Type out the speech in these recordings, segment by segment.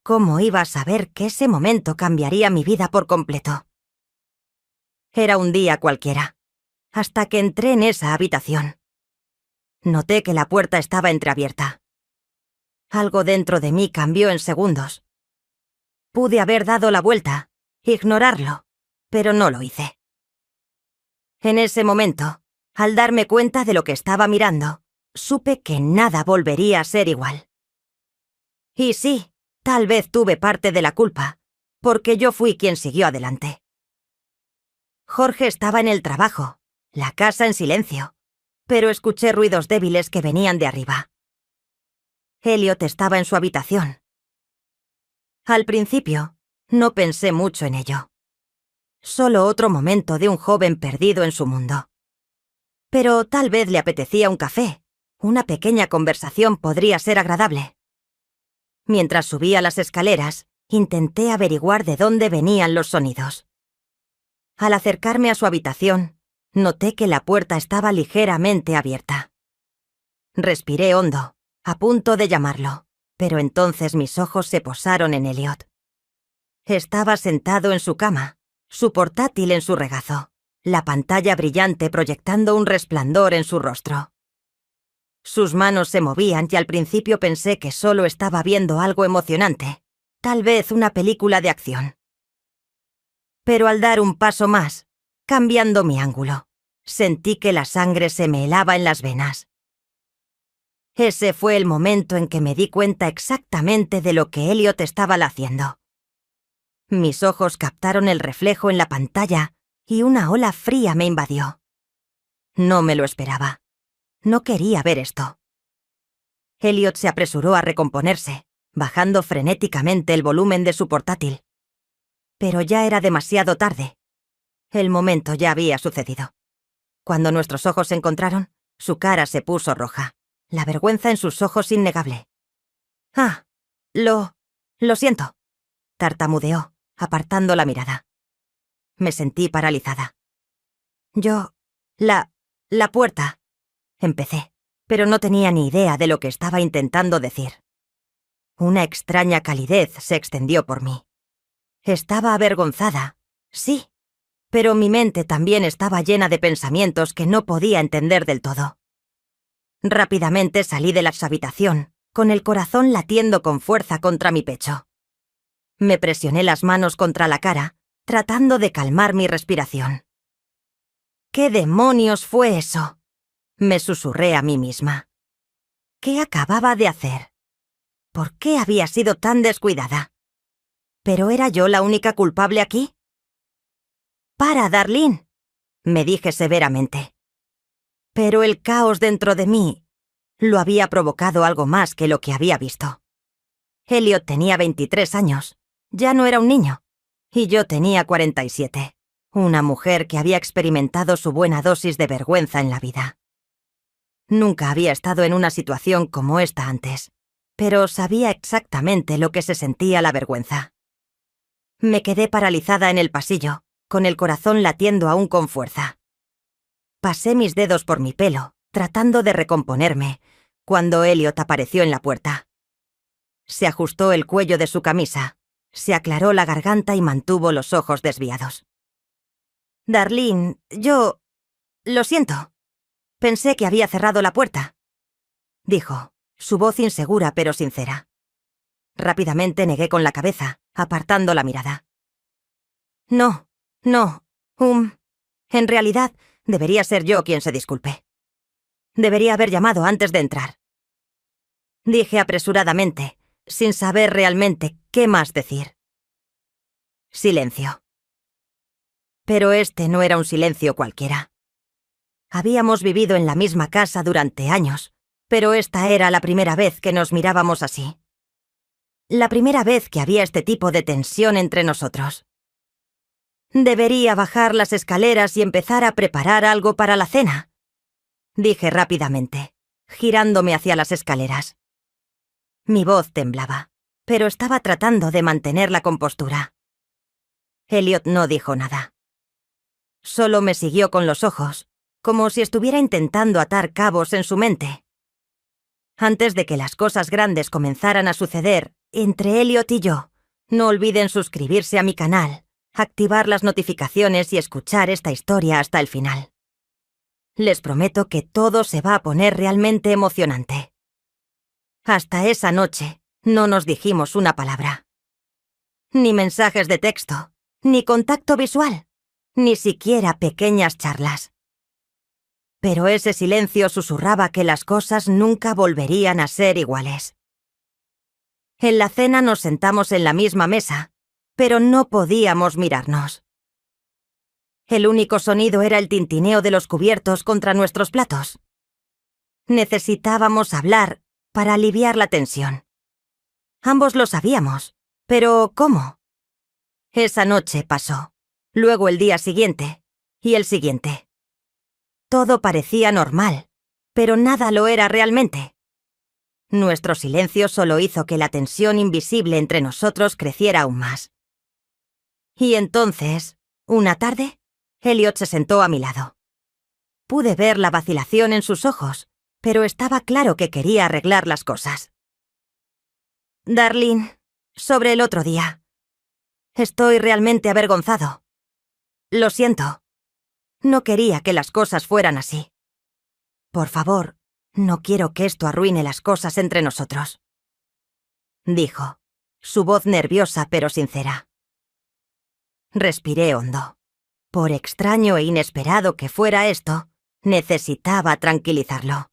¿Cómo iba a saber que ese momento cambiaría mi vida por completo? Era un día cualquiera, hasta que entré en esa habitación. Noté que la puerta estaba entreabierta. Algo dentro de mí cambió en segundos. Pude haber dado la vuelta, ignorarlo, pero no lo hice. En ese momento, al darme cuenta de lo que estaba mirando, supe que nada volvería a ser igual. Y sí, tal vez tuve parte de la culpa, porque yo fui quien siguió adelante. Jorge estaba en el trabajo, la casa en silencio, pero escuché ruidos débiles que venían de arriba. Elliot estaba en su habitación. Al principio, no pensé mucho en ello. Solo otro momento de un joven perdido en su mundo. Pero tal vez le apetecía un café. Una pequeña conversación podría ser agradable. Mientras subía las escaleras, intenté averiguar de dónde venían los sonidos. Al acercarme a su habitación, noté que la puerta estaba ligeramente abierta. Respiré hondo, a punto de llamarlo, pero entonces mis ojos se posaron en Elliot. Estaba sentado en su cama, su portátil en su regazo, la pantalla brillante proyectando un resplandor en su rostro. Sus manos se movían y al principio pensé que solo estaba viendo algo emocionante, tal vez una película de acción. Pero al dar un paso más, cambiando mi ángulo, sentí que la sangre se me helaba en las venas. Ese fue el momento en que me di cuenta exactamente de lo que Elliot estaba haciendo. Mis ojos captaron el reflejo en la pantalla y una ola fría me invadió. No me lo esperaba. No quería ver esto. Elliot se apresuró a recomponerse, bajando frenéticamente el volumen de su portátil. Pero ya era demasiado tarde. El momento ya había sucedido. Cuando nuestros ojos se encontraron, su cara se puso roja, la vergüenza en sus ojos innegable. «Ah, lo siento», tartamudeó, apartando la mirada. Me sentí paralizada. La puerta», empecé, pero no tenía ni idea de lo que estaba intentando decir. Una extraña calidez se extendió por mí. Estaba avergonzada, sí, pero mi mente también estaba llena de pensamientos que no podía entender del todo. Rápidamente salí de la habitación, con el corazón latiendo con fuerza contra mi pecho. Me presioné las manos contra la cara, tratando de calmar mi respiración. ¿Qué demonios fue eso?, me susurré a mí misma. ¿Qué acababa de hacer? ¿Por qué había sido tan descuidada? ¿Pero era yo la única culpable aquí? «Para, Darlene», me dije severamente. Pero el caos dentro de mí lo había provocado algo más que lo que había visto. Elliot tenía 23 años, ya no era un niño, y yo tenía 47, una mujer que había experimentado su buena dosis de vergüenza en la vida. Nunca había estado en una situación como esta antes, pero sabía exactamente lo que se sentía la vergüenza. Me quedé paralizada en el pasillo, con el corazón latiendo aún con fuerza. Pasé mis dedos por mi pelo, tratando de recomponerme, cuando Elliot apareció en la puerta. Se ajustó el cuello de su camisa, se aclaró la garganta y mantuvo los ojos desviados. «Darlene, lo siento. Pensé que había cerrado la puerta», dijo, su voz insegura pero sincera. Rápidamente negué con la cabeza, apartando la mirada. No, en realidad, debería ser yo quien se disculpe. Debería haber llamado antes de entrar», dije apresuradamente, sin saber realmente qué más decir. Silencio. Pero este no era un silencio cualquiera. Habíamos vivido en la misma casa durante años, pero esta era la primera vez que nos mirábamos así. La primera vez que había este tipo de tensión entre nosotros. «Debería bajar las escaleras y empezar a preparar algo para la cena», dije rápidamente, girándome hacia las escaleras. Mi voz temblaba, pero estaba tratando de mantener la compostura. Elliot no dijo nada. Solo me siguió con los ojos, como si estuviera intentando atar cabos en su mente. Antes de que las cosas grandes comenzaran a suceder, entre Elliot y yo. No olviden suscribirse a mi canal, activar las notificaciones y escuchar esta historia hasta el final. Les prometo que todo se va a poner realmente emocionante. Hasta esa noche, no nos dijimos una palabra. Ni mensajes de texto, ni contacto visual, ni siquiera pequeñas charlas. Pero ese silencio susurraba que las cosas nunca volverían a ser iguales. En la cena nos sentamos en la misma mesa, pero no podíamos mirarnos. El único sonido era el tintineo de los cubiertos contra nuestros platos. Necesitábamos hablar para aliviar la tensión. Ambos lo sabíamos, pero ¿cómo? Esa noche pasó, luego el día siguiente, y el siguiente. Todo parecía normal, pero nada lo era realmente. Nuestro silencio solo hizo que la tensión invisible entre nosotros creciera aún más. Y entonces, una tarde, Elliot se sentó a mi lado. Pude ver la vacilación en sus ojos, pero estaba claro que quería arreglar las cosas. Darlene, sobre el otro día. Estoy realmente avergonzado. Lo siento. No quería que las cosas fueran así. Por favor, no quiero que esto arruine las cosas entre nosotros. Dijo, su voz nerviosa pero sincera. Respiré hondo. Por extraño e inesperado que fuera esto, necesitaba tranquilizarlo.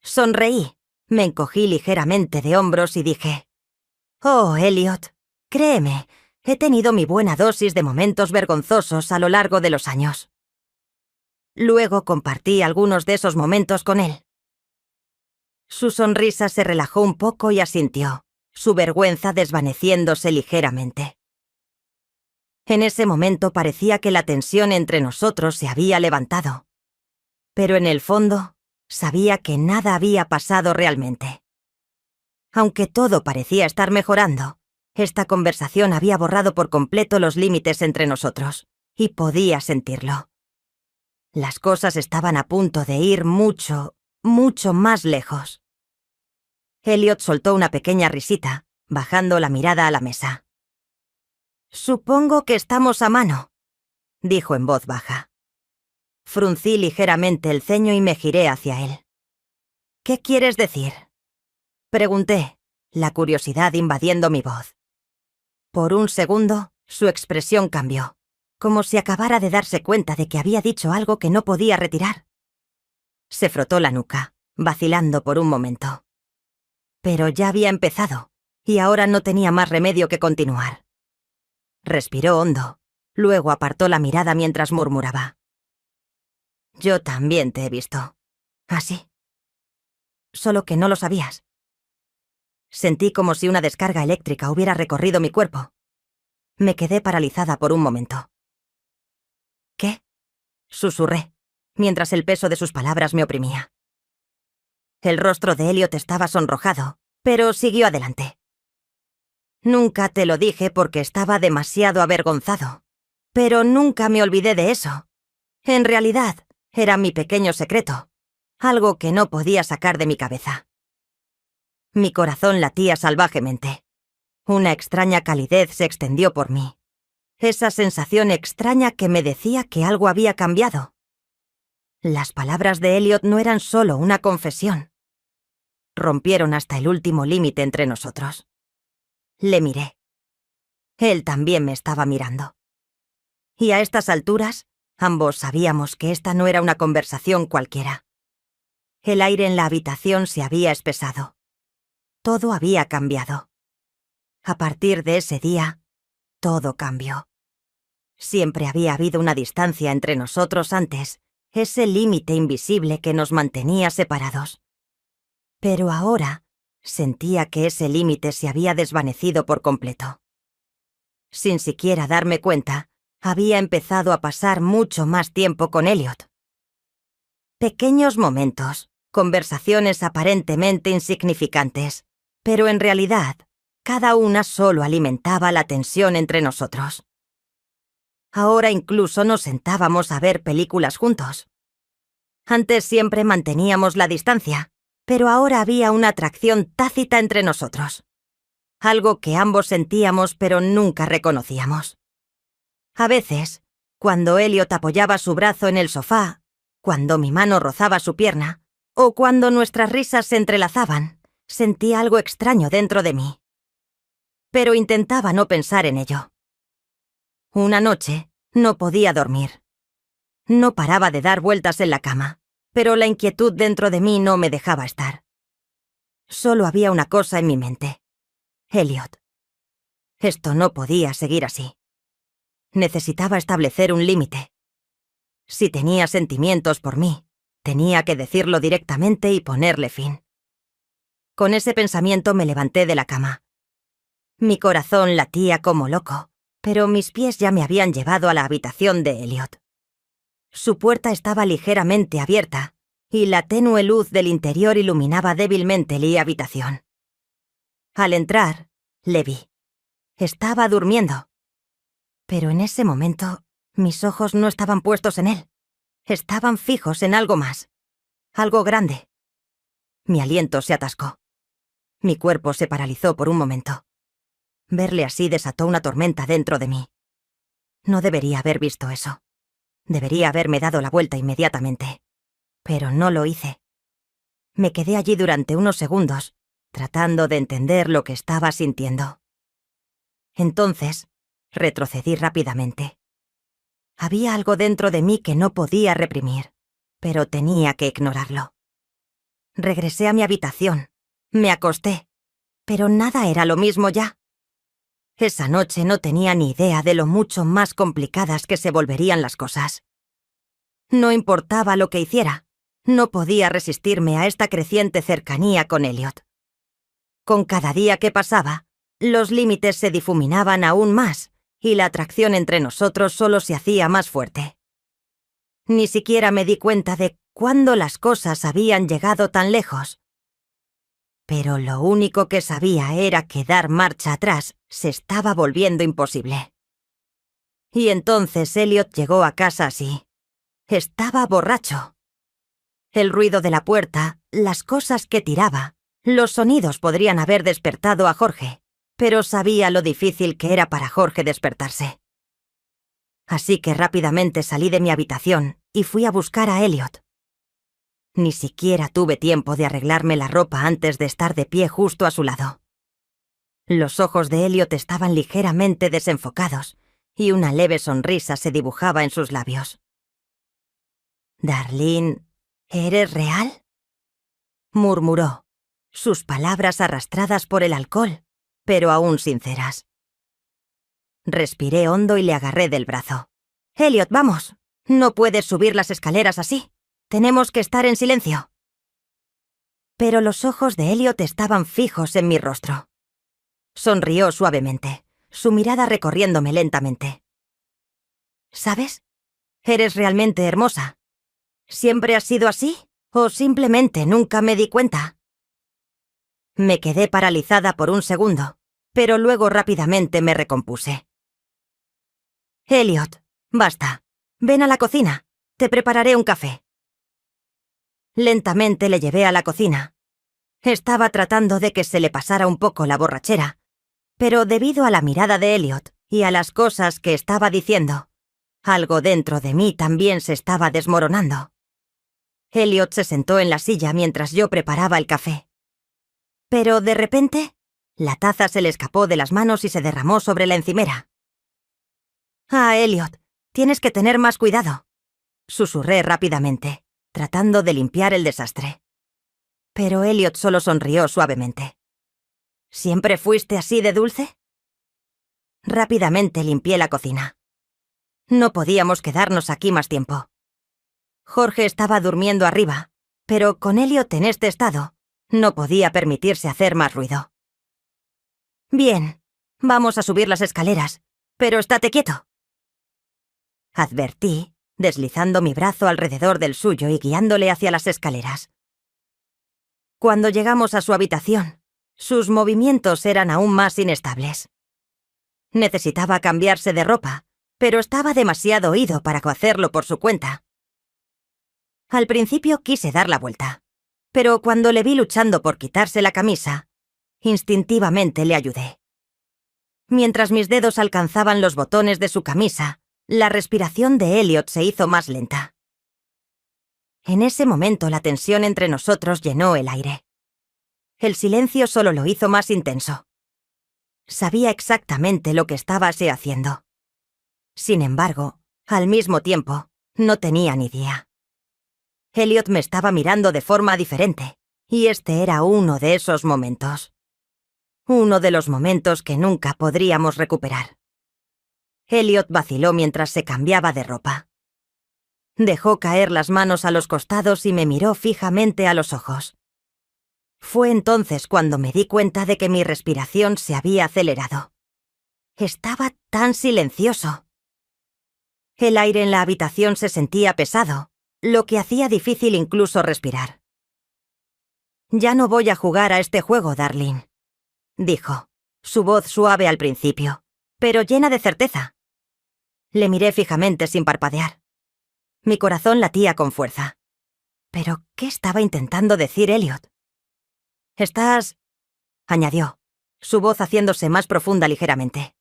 Sonreí, me encogí ligeramente de hombros y dije: «Oh, Elliot, créeme, he tenido mi buena dosis de momentos vergonzosos a lo largo de los años». Luego compartí algunos de esos momentos con él. Su sonrisa se relajó un poco y asintió, su vergüenza desvaneciéndose ligeramente. En ese momento parecía que la tensión entre nosotros se había levantado. Pero en el fondo, sabía que nada había pasado realmente. Aunque todo parecía estar mejorando, esta conversación había borrado por completo los límites entre nosotros, y podía sentirlo. Las cosas estaban a punto de ir mucho, mucho más lejos. Elliot soltó una pequeña risita, bajando la mirada a la mesa. «Supongo que estamos a mano», dijo en voz baja. Fruncí ligeramente el ceño y me giré hacia él. «¿Qué quieres decir?», pregunté, la curiosidad invadiendo mi voz. Por un segundo, su expresión cambió, como si acabara de darse cuenta de que había dicho algo que no podía retirar. Se frotó la nuca, vacilando por un momento. Pero ya había empezado, y ahora no tenía más remedio que continuar. Respiró hondo, luego apartó la mirada mientras murmuraba: «Yo también te he visto. ¿Así? Solo que no lo sabías». Sentí como si una descarga eléctrica hubiera recorrido mi cuerpo. Me quedé paralizada por un momento. «¿Qué?», susurré, mientras el peso de sus palabras me oprimía. El rostro de Elliot estaba sonrojado, pero siguió adelante. «Nunca te lo dije porque estaba demasiado avergonzado, pero nunca me olvidé de eso. En realidad, era mi pequeño secreto, algo que no podía sacar de mi cabeza». Mi corazón latía salvajemente. Una extraña calidez se extendió por mí. Esa sensación extraña que me decía que algo había cambiado. Las palabras de Elliot no eran solo una confesión. Rompieron hasta el último límite entre nosotros. Le miré. Él también me estaba mirando. Y a estas alturas, ambos sabíamos que esta no era una conversación cualquiera. El aire en la habitación se había espesado. Todo había cambiado. A partir de ese día, todo cambió. Siempre había habido una distancia entre nosotros antes, ese límite invisible que nos mantenía separados. Pero ahora sentía que ese límite se había desvanecido por completo. Sin siquiera darme cuenta, había empezado a pasar mucho más tiempo con Elliot. Pequeños momentos, conversaciones aparentemente insignificantes, pero en realidad, cada una solo alimentaba la tensión entre nosotros. Ahora incluso nos sentábamos a ver películas juntos. Antes siempre manteníamos la distancia, pero ahora había una atracción tácita entre nosotros. algo que ambos sentíamos pero nunca reconocíamos. A veces, cuando Elliot apoyaba su brazo en el sofá, cuando mi mano rozaba su pierna, o cuando nuestras risas se entrelazaban, sentía algo extraño dentro de mí. Pero intentaba no pensar en ello. Una noche, no podía dormir. No paraba de dar vueltas en la cama, pero la inquietud dentro de mí no me dejaba estar. Solo había una cosa en mi mente. Elliot. Esto no podía seguir así. Necesitaba establecer un límite. Si tenía sentimientos por mí, tenía que decirlo directamente y ponerle fin. Con ese pensamiento me levanté de la cama. Mi corazón latía como loco, pero mis pies ya me habían llevado a la habitación de Elliot. Su puerta estaba ligeramente abierta, y la tenue luz del interior iluminaba débilmente la habitación. Al entrar, le vi. Estaba durmiendo. Pero en ese momento, mis ojos no estaban puestos en él. Estaban fijos en algo más. Algo grande. Mi aliento se atascó. Mi cuerpo se paralizó por un momento. Verle así desató una tormenta dentro de mí. No debería haber visto eso. Debería haberme dado la vuelta inmediatamente. Pero no lo hice. Me quedé allí durante unos segundos, tratando de entender lo que estaba sintiendo. Entonces, retrocedí rápidamente. Había algo dentro de mí que no podía reprimir, pero tenía que ignorarlo. Regresé a mi habitación, me acosté, pero nada era lo mismo ya. Esa noche no tenía ni idea de lo mucho más complicadas que se volverían las cosas. No importaba lo que hiciera, no podía resistirme a esta creciente cercanía con Elliot. Con cada día que pasaba, los límites se difuminaban aún más y la atracción entre nosotros solo se hacía más fuerte. Ni siquiera me di cuenta de cuándo las cosas habían llegado tan lejos. Pero lo único que sabía era que dar marcha atrás se estaba volviendo imposible. Y entonces Elliot llegó a casa así. Estaba borracho. El ruido de la puerta, las cosas que tiraba, los sonidos podrían haber despertado a Jorge, pero sabía lo difícil que era para Jorge despertarse. Así que rápidamente salí de mi habitación y fui a buscar a Elliot. Ni siquiera tuve tiempo de arreglarme la ropa antes de estar de pie justo a su lado. Los ojos de Elliot estaban ligeramente desenfocados y una leve sonrisa se dibujaba en sus labios. «Darlene, ¿eres real?», murmuró, sus palabras arrastradas por el alcohol, pero aún sinceras. Respiré hondo y le agarré del brazo. «Elliot, vamos. No puedes subir las escaleras así. Tenemos que estar en silencio». Pero los ojos de Elliot estaban fijos en mi rostro. Sonrió suavemente, su mirada recorriéndome lentamente. «¿Sabes? Eres realmente hermosa. ¿Siempre has sido así? ¿O simplemente nunca me di cuenta?». Me quedé paralizada por un segundo, pero luego rápidamente me recompuse. «Elliot, basta. Ven a la cocina. Te prepararé un café». Lentamente le llevé a la cocina. Estaba tratando de que se le pasara un poco la borrachera, pero debido a la mirada de Elliot y a las cosas que estaba diciendo, algo dentro de mí también se estaba desmoronando. Elliot se sentó en la silla mientras yo preparaba el café. Pero de repente, la taza se le escapó de las manos y se derramó sobre la encimera. «Ah, Elliot, tienes que tener más cuidado», susurré rápidamente, tratando de limpiar el desastre. Pero Elliot solo sonrió suavemente. «¿Siempre fuiste así de dulce?». Rápidamente limpié la cocina. No podíamos quedarnos aquí más tiempo. Jorge estaba durmiendo arriba, pero con Elliot en este estado, no podía permitirse hacer más ruido. «Bien, vamos a subir las escaleras, pero estate quieto», advertí, deslizando mi brazo alrededor del suyo y guiándole hacia las escaleras. Cuando llegamos a su habitación, sus movimientos eran aún más inestables. Necesitaba cambiarse de ropa, pero estaba demasiado oído para hacerlo por su cuenta. Al principio quise dar la vuelta, pero cuando le vi luchando por quitarse la camisa, Instintivamente le ayudé. Mientras mis dedos alcanzaban los botones de su camisa, la respiración de Elliot se hizo más lenta. En ese momento la tensión entre nosotros llenó el aire. El silencio solo lo hizo más intenso. Sabía exactamente lo que estábase haciendo. Sin embargo, al mismo tiempo, no tenía ni idea. Elliot me estaba mirando de forma diferente, y este era uno de esos momentos. Uno de los momentos que nunca podríamos recuperar. Elliot vaciló mientras se cambiaba de ropa. Dejó caer las manos a los costados y me miró fijamente a los ojos. Fue entonces cuando me di cuenta de que mi respiración se había acelerado. Estaba tan silencioso. El aire en la habitación se sentía pesado, lo que hacía difícil incluso respirar. «Ya no voy a jugar a este juego, Darlene», dijo, su voz suave al principio, pero llena de certeza. Le miré fijamente sin parpadear. Mi corazón latía con fuerza. ¿Pero qué estaba intentando decir Elliot? «Estás», añadió, su voz haciéndose más profunda ligeramente.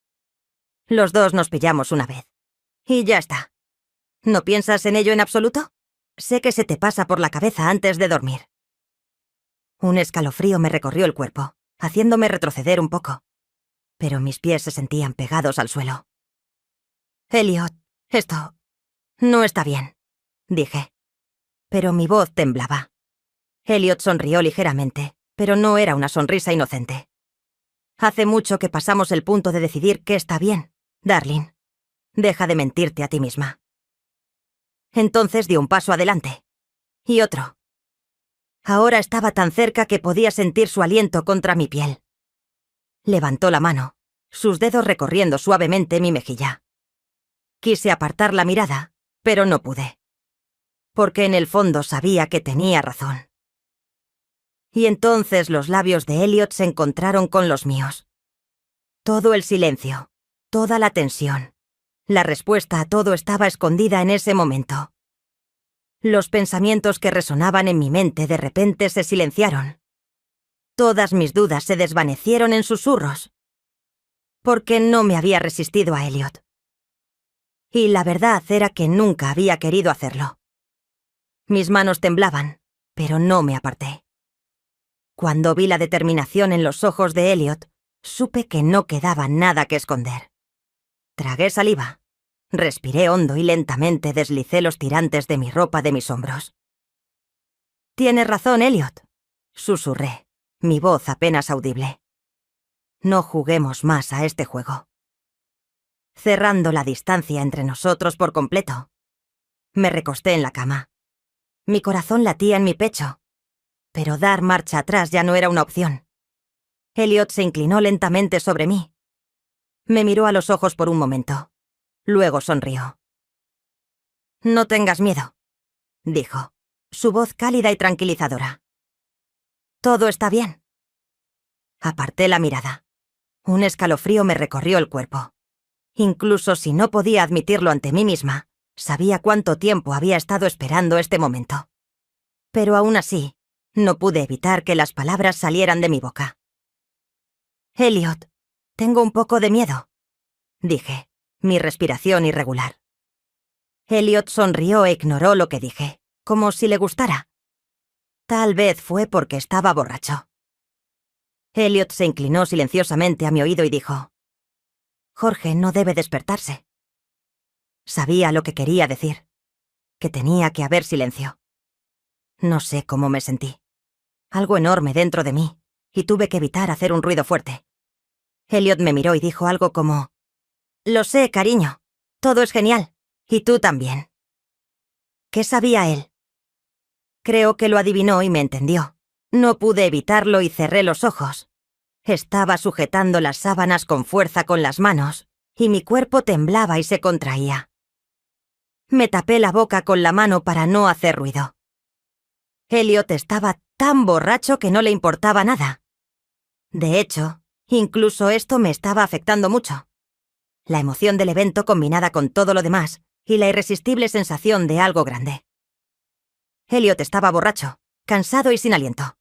«Los dos nos pillamos una vez. Y ya está. ¿No piensas en ello en absoluto? Sé que se te pasa por la cabeza antes de dormir». Un escalofrío me recorrió el cuerpo, haciéndome retroceder un poco. Pero mis pies se sentían pegados al suelo. «Elliot, esto no está bien», dije. Pero mi voz temblaba. Elliot sonrió ligeramente, pero no era una sonrisa inocente. «Hace mucho que pasamos el punto de decidir qué está bien, Darlene. Deja de mentirte a ti misma». Entonces dio un paso adelante. Y otro. Ahora estaba tan cerca que podía sentir su aliento contra mi piel. Levantó la mano, sus dedos recorriendo suavemente mi mejilla. Quise apartar la mirada, pero no pude. Porque en el fondo sabía que tenía razón. Y entonces los labios de Elliot se encontraron con los míos. Todo el silencio, toda la tensión. La respuesta a todo estaba escondida en ese momento. Los pensamientos que resonaban en mi mente de repente se silenciaron. Todas mis dudas se desvanecieron en susurros. Porque no me había resistido a Elliot. Y la verdad era que nunca había querido hacerlo. Mis manos temblaban, pero no me aparté. Cuando vi la determinación en los ojos de Elliot, supe que no quedaba nada que esconder. Tragué saliva, respiré hondo y lentamente deslicé los tirantes de mi ropa de mis hombros. «Tienes razón, Elliot», susurré, mi voz apenas audible. «No juguemos más a este juego». Cerrando la distancia entre nosotros por completo, me recosté en la cama. Mi corazón latía en mi pecho, pero dar marcha atrás ya no era una opción. Elliot se inclinó lentamente sobre mí. Me miró a los ojos por un momento. Luego sonrió. «No tengas miedo», dijo, su voz cálida y tranquilizadora. «Todo está bien». Aparté la mirada. Un escalofrío me recorrió el cuerpo. Incluso si no podía admitirlo ante mí misma, sabía cuánto tiempo había estado esperando este momento. Pero aún así, no pude evitar que las palabras salieran de mi boca. «Elliot, tengo un poco de miedo», dije, mi respiración irregular. Elliot sonrió e ignoró lo que dije, como si le gustara. Tal vez fue porque estaba borracho. Elliot se inclinó silenciosamente a mi oído y dijo: «Jorge no debe despertarse». Sabía lo que quería decir, que tenía que haber silencio. No sé cómo me sentí. Algo enorme dentro de mí, y tuve que evitar hacer un ruido fuerte. Elliot me miró y dijo algo como: «Lo sé, cariño. Todo es genial. Y tú también». ¿Qué sabía él? Creo que lo adivinó y me entendió. No pude evitarlo y cerré los ojos. Estaba sujetando las sábanas con fuerza con las manos, y mi cuerpo temblaba y se contraía. Me tapé la boca con la mano para no hacer ruido. Elliot estaba tan borracho que no le importaba nada. De hecho, incluso esto me estaba afectando mucho. La emoción del evento combinada con todo lo demás y la irresistible sensación de algo grande. Elliot estaba borracho, cansado y sin aliento.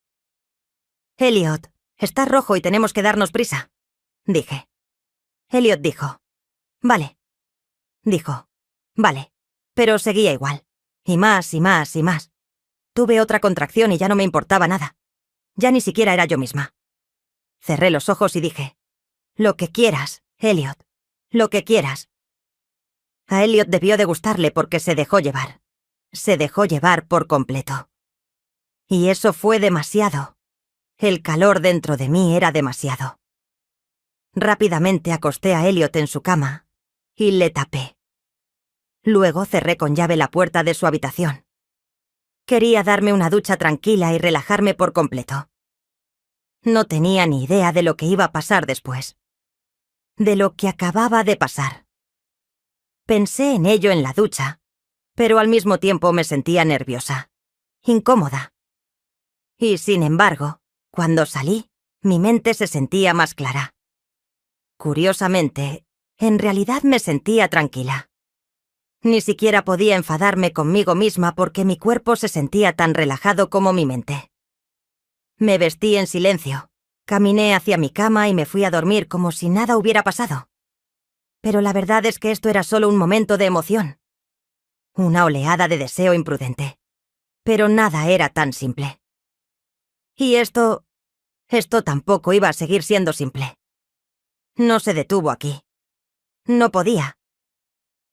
«Elliot», Está rojo y tenemos que darnos prisa, dije. Elliot dijo, vale. Dijo, vale. Pero seguía igual. Y más, y más, y más. Tuve otra contracción y ya no me importaba nada. Ya ni siquiera era yo misma. Cerré los ojos y dije, lo que quieras, Elliot. Lo que quieras. A Elliot debió de gustarle porque se dejó llevar. Se dejó llevar por completo. Y eso fue demasiado. El calor dentro de mí era demasiado. Rápidamente acosté a Elliot en su cama y le tapé. Luego cerré con llave la puerta de su habitación. Quería darme una ducha tranquila y relajarme por completo. No tenía ni idea de lo que iba a pasar después. De lo que acababa de pasar. Pensé en ello en la ducha, pero al mismo tiempo me sentía nerviosa, incómoda. Y sin embargo, cuando salí, mi mente se sentía más clara. Curiosamente, en realidad me sentía tranquila. Ni siquiera podía enfadarme conmigo misma porque mi cuerpo se sentía tan relajado como mi mente. Me vestí en silencio, caminé hacia mi cama y me fui a dormir como si nada hubiera pasado. Pero la verdad es que esto era solo un momento de emoción. Una oleada de deseo imprudente. Pero nada era tan simple. Y esto tampoco iba a seguir siendo simple. No se detuvo aquí. No podía.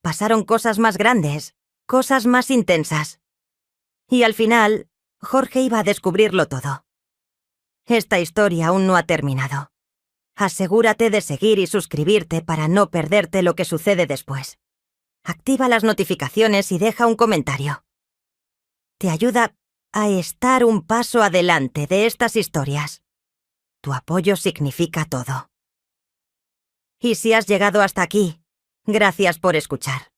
Pasaron cosas más grandes, cosas más intensas. Y al final, Jorge iba a descubrirlo todo. Esta historia aún no ha terminado. Asegúrate de seguir y suscribirte para no perderte lo que sucede después. Activa las notificaciones y deja un comentario. Te ayuda a estar un paso adelante de estas historias. Tu apoyo significa todo. Y si has llegado hasta aquí, gracias por escuchar.